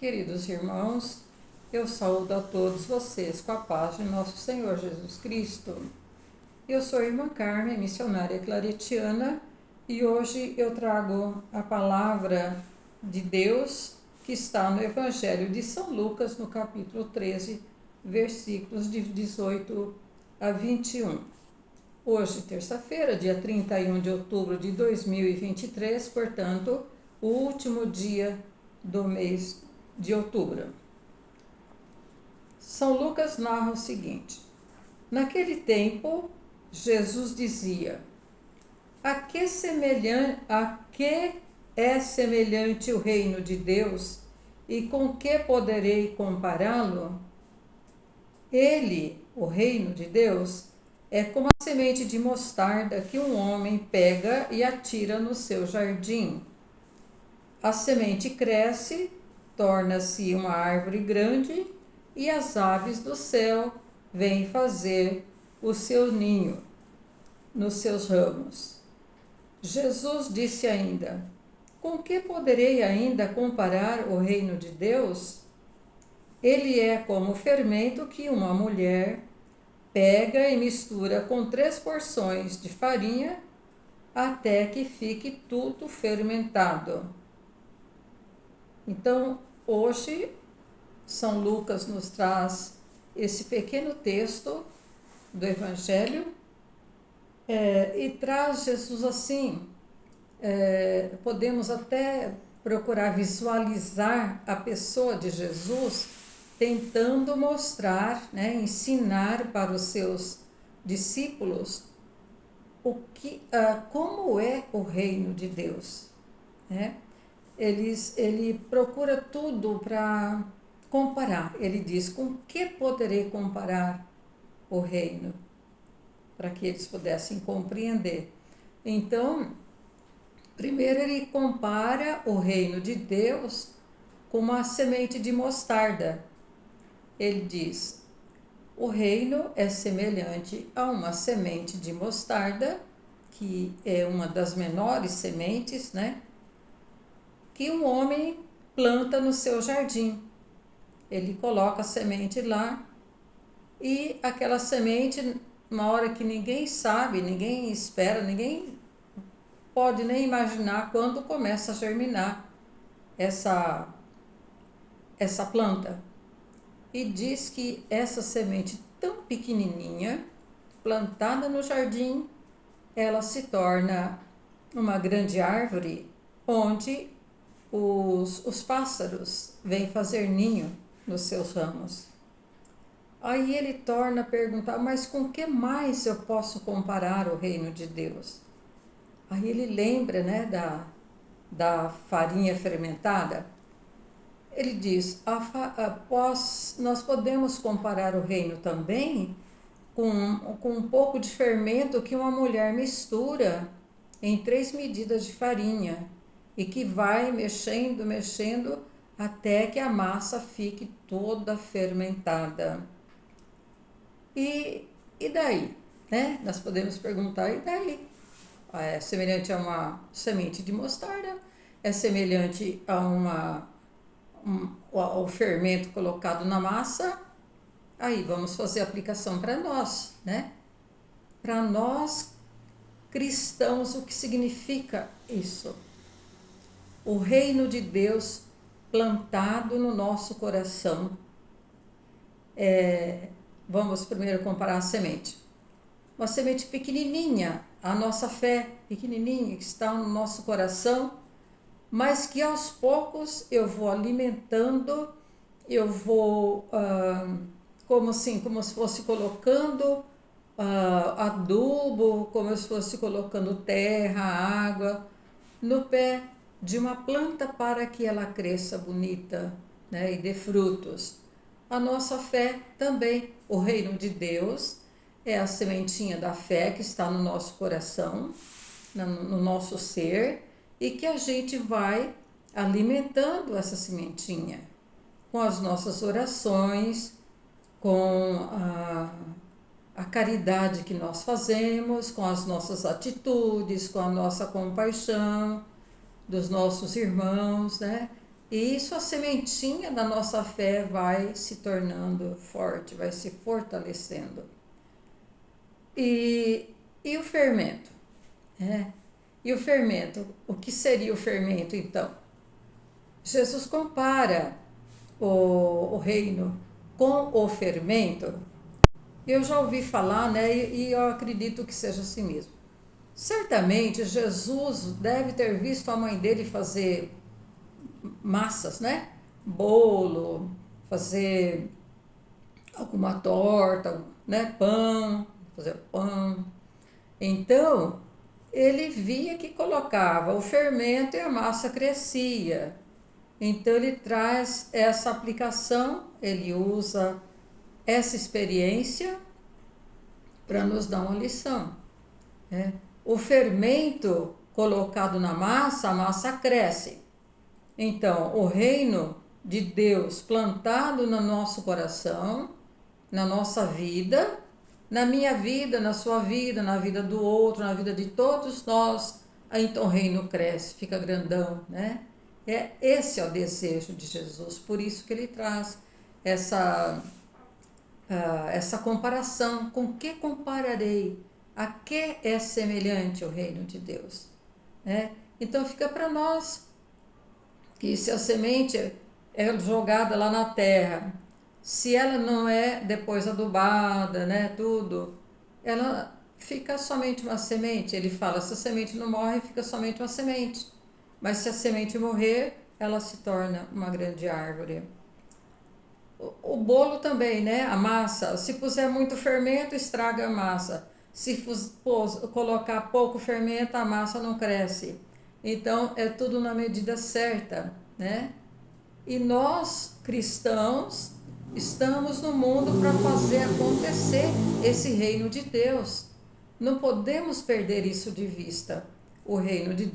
Queridos irmãos, eu saúdo a todos vocês com a paz de nosso Senhor Jesus Cristo. Eu sou a irmã Carmen, missionária claretiana, e hoje eu trago a palavra de Deus que está no Evangelho de São Lucas, no capítulo 13, versículos de 18 a 21. Hoje, terça-feira, dia 31 de outubro de 2023, portanto, o último dia do mês de outubro. São Lucas narra o seguinte: naquele tempo, Jesus dizia: a que é semelhante o reino de Deus e com que poderei compará-lo? Ele, o reino de Deus, é como a semente de mostarda que um homem pega e atira no seu jardim. A semente cresce, torna-se uma árvore grande e as aves do céu vêm fazer o seu ninho nos seus ramos. Jesus disse ainda: com que poderei ainda comparar o reino de Deus? Ele é como o fermento que uma mulher pega e mistura com 3 porções de farinha até que fique tudo fermentado. Então, hoje, São Lucas nos traz esse pequeno texto do Evangelho e traz Jesus assim. Podemos até procurar visualizar a pessoa de Jesus tentando mostrar, ensinar para os seus discípulos como é o reino de Deus, né? Ele procura tudo para comparar. Ele diz: com que poderei comparar o reino? Para que eles pudessem compreender. Então, primeiro ele compara o reino de Deus com uma semente de mostarda. Ele diz: o reino é semelhante a uma semente de mostarda, que é uma das menores sementes, que um homem planta no seu jardim. Ele coloca a semente lá e aquela semente, uma hora que ninguém sabe, ninguém espera, ninguém pode nem imaginar quando começa a germinar essa planta. E diz que essa semente tão pequenininha, plantada no jardim, ela se torna uma grande árvore onde os pássaros vêm fazer ninho nos seus ramos. Aí ele torna a perguntar: mas com que mais eu posso comparar o reino de Deus? Aí ele lembra, da farinha fermentada. Ele diz: nós podemos comparar o reino também com um pouco de fermento que uma mulher mistura em 3 medidas de farinha e que vai mexendo até que a massa fique toda fermentada. E daí? Nós podemos perguntar: e daí? É semelhante a uma semente de mostarda? É semelhante a ao fermento colocado na massa? Aí vamos fazer a aplicação para nós, Para nós cristãos, o que significa isso? O reino de Deus plantado no nosso coração. Vamos primeiro comparar a semente. Uma semente pequenininha, a nossa fé pequenininha que está no nosso coração, mas que aos poucos eu vou alimentando, eu vou como se fosse colocando adubo, como se fosse colocando terra, água no pé de uma planta para que ela cresça bonita, e dê frutos. A nossa fé também, o reino de Deus é a sementinha da fé que está no nosso coração, no nosso ser, e que a gente vai alimentando essa sementinha com as nossas orações, com a caridade que nós fazemos, com as nossas atitudes, com a nossa compaixão dos nossos irmãos, E isso, a sementinha da nossa fé vai se tornando forte, vai se fortalecendo. E o fermento? Né? E o fermento? O que seria o fermento, então? Jesus compara o reino com o fermento. Eu já ouvi falar, né? E eu acredito que seja assim mesmo. Certamente Jesus deve ter visto a mãe dele fazer massas, né? Bolo, fazer alguma torta, né? Pão, fazer pão. Então, ele via que colocava o fermento e a massa crescia. Então, ele traz essa aplicação, ele usa essa experiência para nos dar uma lição. Né? O fermento colocado na massa, a massa cresce. Então, o reino de Deus plantado no nosso coração, na nossa vida, na minha vida, na sua vida, na vida do outro, na vida de todos nós, então o reino cresce, fica grandão, né? Esse é o desejo de Jesus, por isso que ele traz essa comparação. Com que compararei? A que é semelhante o reino de Deus? Né? Então fica para nós que se a semente é jogada lá na terra, se ela não é depois adubada, né, tudo, ela fica somente uma semente. Ele fala, se a semente não morre, fica somente uma semente. Mas se a semente morrer, ela se torna uma grande árvore. O bolo também, né? A massa. Se puser muito fermento, estraga a massa. Se colocar pouco fermento, a massa não cresce. Então, é tudo na medida certa, né? E nós, cristãos, estamos no mundo para fazer acontecer esse reino de Deus. Não podemos perder isso de vista. O reino de Deus